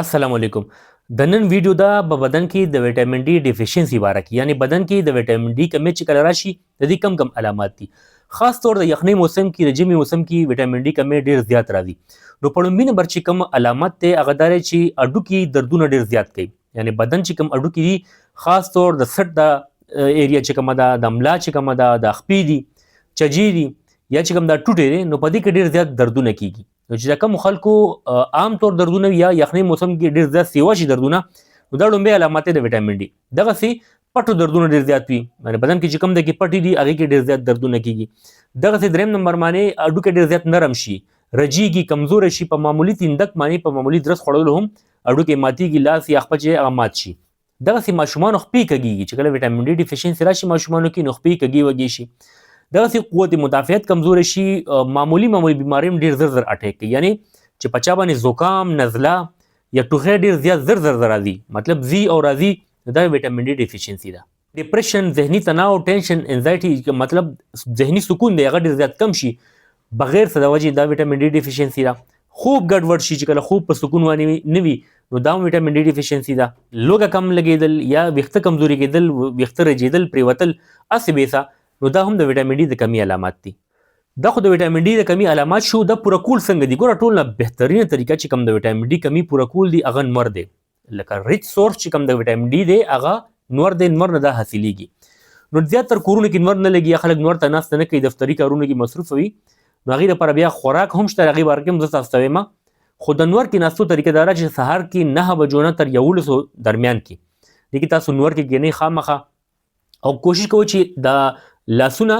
السلام علیکم. د نن ویډیو دا په بدن کې د وټامین ډي ډیفیشنسي باره کې، یعنی بدن کې د وټامین ډي کمی چې کله راشي د دې کم علامات دي. خاص طور د یخنۍ موسم کې د ژمي موسم کې وټامین ډي کمی ډیر زیات راځي. نو په لومړي نمبر چې کم علامات دی هغه دا چې اډوکي دردونه ډیر زیات کوي، یعنی بدن چې کم اډوکي دي خاص طور د سټ د ایریا چې کومه ده، د ملا چې کومه ده، د خپې دي، چجې دي یا چې کوم دا ټوټې دي، نو په دې کې ډیر زیات دردونه کیږي. نو چې دا کوم خلکو عام طور دردونه یا یخنۍ موسم کې ډیر زیات سیوا شي دردونه، نو دا لومړی علامات د وټامین ډي. دغسې پټو دردونه ډیر زیات وي، یعنې بدن کې چې کوم دی کې پټې دي هغې کې ډیر زیات دردونه کیږي. دغسې دریم نمبر باندې اډوکي ډیر زیات نرم شي، رجیږي، کمزوره شي، په معمولي تیندک باندې په معمولي درس خوړلو هم اډوکي ماتیږي، لاس یا خپه چې هغه مات شي. دغسې ماشومانو خپې کږیږي، چې کله وټامین ډي ډیفیشنسي راشي ماشومانو کې نو خپې کږې وږې شي. دغسې قوت مدافعت کمزوره شي، معمولي بیمارۍ هم ډیر زر اټیک کوي، یعنی چې په چا باندې زکام، نزله یا ټوخی ډیر زیات زر راځي، مطلب ځي او راځي، دا وټامین ډي ډیفیشنسي ده. ډپریشن، ذهني تناو، ټینشن، انزایټي، مطلب ذهني سکون دی هغه ډیر زیات کم شي بغیر څه د وجې، دا وټامین ډي ډیفیشنسي ده. خوب ګډوډ شي، چې کله خوب په سکون باندې نه وي نو دا هم وټامین ډي ډیفیشنسي ده. لوږه کم لګېدل یا ویښته کمزوري کېدل، ویښته رژېدل، پرېوتل، هسې بېسه، نو دا هم د وټامین ډي د کمی علامات دي. دا خو د وټامین ډي د کمی علامات شو. دا پوره کول څنګه دي؟ ګوره ټول نه بهترینه طریقه چې کوم د وټامین ډي کمی پوره کول دي هغه نور دی. لکه ریچ سورس چې کوم د وټامین ډي دی هغه نور دی، نور نه دا حاصلیږي. نو زیاتر کورونو کې نور نه لګي، خلک نور ته ناسته نه کوي، دفتري کارونو کې مصروف وي، نو هغې لپاره بیا خوراک هم شته، هغې باره کې هم زه تاسو ته وایم. خو د نور کې ناستو طریقه دا ده چې سهار کې 9 بجو نه تر 11 درمیان کې دې کې تاسو نور کې ګینئ خامخا، او کوشش کوئ چې د لاسونه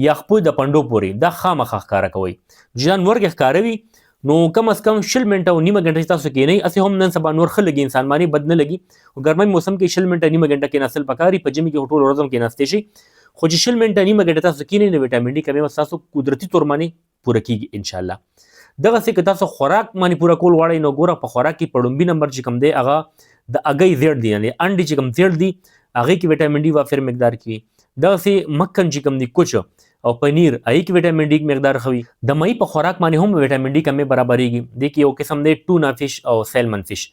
یا خپو د پنډو پورې دا خامخا ښکاره کوئ. چې دا نور کې ښکاره وي نو کم از کم 20 منټه او نیمه غنټه چې تاسو کښېنئ. هسې هم نن سبا نور ښه لګي، انسان باندې بد نه لګي. خو ګرمۍ موسم کې 20 منټه نیمه غنټه کښېناستل پکار وي، په ژمي کې خو ټوله ورځ هم کښېناستی شي، خو چې 20 منټه نیمه غنټه تاسو کښېنئ نو وټامین ډي کمی به ستاسو قدرتي طور باندې پوره کېږي انشاءالله. دغسې که تاسو خوراک باندې پوره کول غواړئ نو ګوره په خوراک کې په لومړي نمبر چې کوم دی هغه د هګۍ زیړ دی، یعنې انډې چې کوم زیړ دي هغې کې وټامین ډي وافر مقدار کې وي. دغسې مکن چې کوم دی کوچ او پنیر هغې کې وټامین ډي مقدار ښه وي. د مۍ په خوراک باندې هم وټامین ډي کمی برابریږي. دې کې یو قسم دی ټونا فش او سیلمن فش،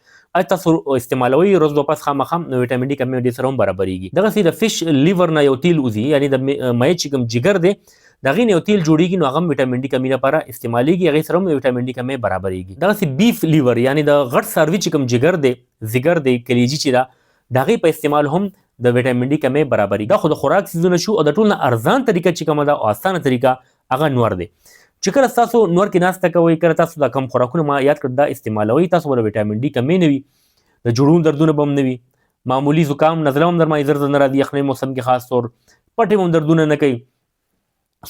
تاسو استعمالوئ ورځ دو پس خامخا نو وټامین ډي کمی دې سره هم برابریږي. دغسې د فش لیور نه یو تیل وځي، یعنی د مۍ چې کوم جګر دی د هغې نه یو تیل جوړیږي، نو هغه هم وټامین ډي کمي لپاره استعمالیږي، هغې سره هم وټامین ډي کمی برابریږي. دغسې بیف لیور یعنی د غټ څاروي چې کوم جګر دی، ځیګر دی، کلیجي چې ده، د هغې په استعمال هم د وټامین ډي کمی برابریږي. دا خو د خوراک څیزونه شو، او د ټول نه ارزان طریقه چې کومه ده او اسانه طریقه هغه نور دی. چې کله ستاسو نور کې ناسته کوئ، کله تاسو دا کم خوراکونه ما یاد کړ دا استعمالوئ، تاسو به د وټامین ډي کمی نه وي، د جوړونو دردونه به هم نه وي، معمولي زکام، نزله هم در باندې زر نه راځي یخنۍ موسم کې خاص طور، پټې هم دردونه نه کوي.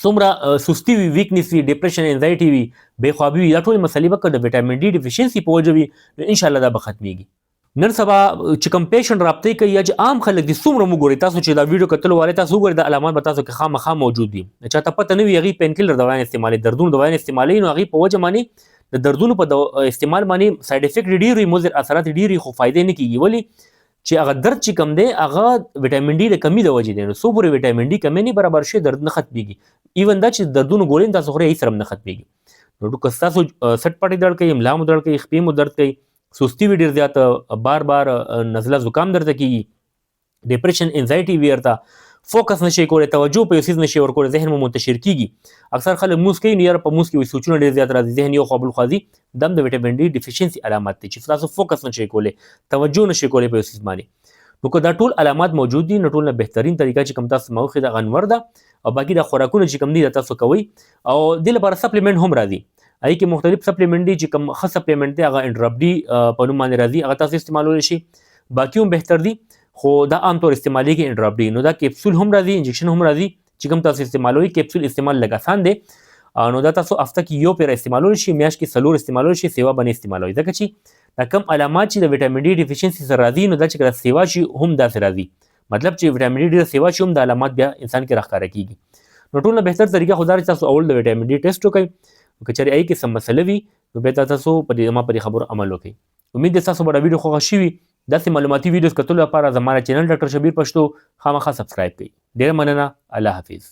څومره سستی وي، ویکنیس وي، ډپریشن، انزایټي وي، بې خوابي وي، دا ټولې مسلې به که د وټامین ډي ډیفیشنسي په وجه وي نو انشاءالله دا به ختمیږي. نن سبا چې کوم پیشنټ رابطې کوي یا چې عام خلک دي، څومره مو ګورئ تاسو چې دا ویډیو کتلو والے تاسو وګورئ دا علامات به تاسو کې خامخا موجود وي. چاته پته نه وي هغې پین کلر دوايان استعمالوي، دردونو دوايان استعمالوي، نو هغې په وجه باندې د دردونو په استعمال باندې سایډ افیکټ ډېر وي، مضر اثرات ډېر وي، خو فایدې نه کېږي. ولې چې هغه درد چې کم دی هغه وټامین ډي د کمي د وجې دی. نو څو پورې وټامین ډي کمی نه برابر شي درد نه ختمیږي. ایون دا چې دردونو ګولۍ تاسو خورئ هېڅ سره هم نه ختمیږي. نو که ستاسو سټ پټې درد کوي، ملا مو درد کوي، خپې مو درد کوي، سستی وي ډېر زیات، بار بار نزله زکام درته کېږي، ډپریشن، انزایټي وي ورته، فوکس نشئ کولی، توجه په یو څیز نشئ ورکولی، ذهن مو منتشر کېږي. اکثر خلک لمونځ کوي نو یاره په لمونځ کې وایي سوچونه ډېر زیات راځي، ذهن یو خوا بل خوا ځي، دا هم د وټامین ډي ډیفیشنسي علامات دی چې تاسو فوکس نشئ کولی، توجه نشئ کولی په یو څیز باندې. نو که دا ټول علامات موجود دي نو ټول نه بهترین طریقه چې کوم تاسو ما وښیي هغه نور ده، او باقي دا خوراکونه چې کوم دي دا تاسو کوئ. او دې لپاره سپلیمنټ هم راځي، هغې کې مختلف سپلیمنټ دي چې کوم ښه سپلیمنټ دی هغه انډراپ ډي په نوم باندې راځي، هغه تاسو استعمالولی شي. باقي هم بهتر دي خو دا عام طور استعمالیږي انډراپ ډي. نو دا کیپسول هم راځي، انجکشن هم راځي چې کوم تاسو استعمالوئ. کیپسول استعمال لږ اسان دی، نو دا تاسو هفته کې یو پیره استعمالولی شي، میاشت کې 4 استعمالولی شي، سیوا باندې استعمالوئ. ځکه چې دا کم علامات چې د وټامین ډي ډیفیشنسي سره راځي نو دا چې کله سیوا شي هم داسې راځي، مطلب چې وټامین ډي ډېره سیوا شي هم د علامات بیا انسان کې راښکاره کېږي. نو ټول نه بهتر طریقه خو دا چې تاسو اول د وټامین ډي ټیسټ وکړئ، که چېرې هغې کې څه مسله وي نو بیا تاسو ما په دې خبرو عمل وکړئ. امید دی ستاسو به دا ویډیو خوښه شوي. داسې معلوماتي ویډیوز کتلو لپاره زما چینل ډاکټر شبیر پښتو خامخا سبسکرایب کړئ. ډېره مننه. الله حافظ.